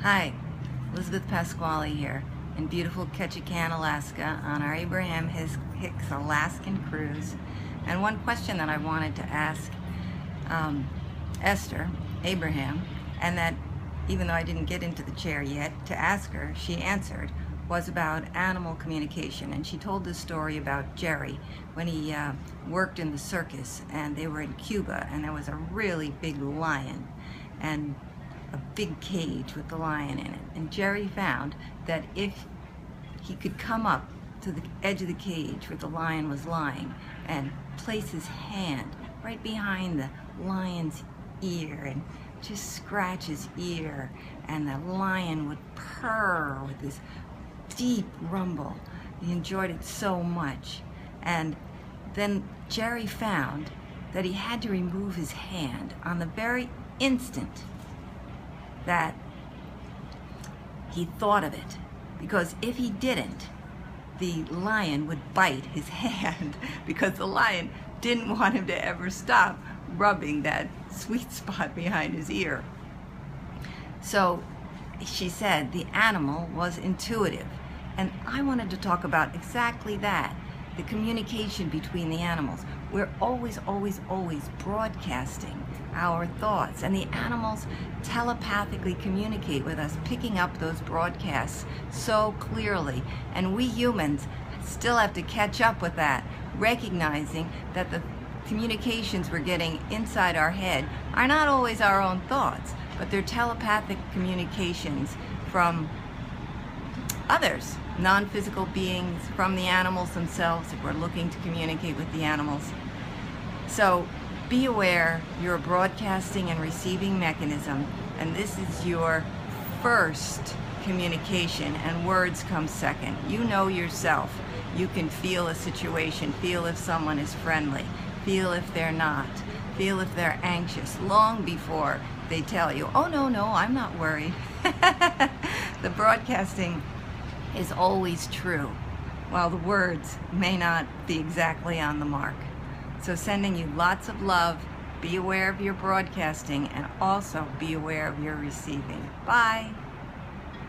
Hi, Elizabeth Pasquale here in beautiful Ketchikan, Alaska on our Abraham-Hicks Alaskan cruise. And one question that I wanted to ask Esther, Abraham, and that even though I didn't get into the chair yet to ask her, she answered, was about animal communication. And she told this story about Jerry when he worked in the circus, and they were in Cuba, and there was a really big lion and a big cage with the lion in it. And Jerry found that if he could come up to the edge of the cage where the lion was lying and place his hand right behind the lion's ear and just scratch his ear, and the lion would purr with this deep rumble. He enjoyed it so much. And then Jerry found that he had to remove his hand on the very instant that he thought of it, because if he didn't, the lion would bite his hand because the lion didn't want him to ever stop rubbing that sweet spot behind his ear. So she said the animal was intuitive, and I wanted to talk about exactly that, the communication between the animals. We're always broadcasting our thoughts, and the animals telepathically communicate with us, picking up those broadcasts so clearly. And we humans still have to catch up with that, recognizing that the communications we're getting inside our head are not always our own thoughts, but they're telepathic communications from others, non-physical beings, from the animals themselves, if we're looking to communicate with the animals. So be aware you're a broadcasting and receiving mechanism, and this is your first communication, and words come second. You know yourself. You can feel a situation, feel if someone is friendly, feel if they're not, feel if they're anxious, long before they tell you, oh no, I'm not worried. The broadcasting is always true, while the words may not be exactly on the mark. So sending you lots of love. Be aware of your broadcasting, and also be aware of your receiving. Bye.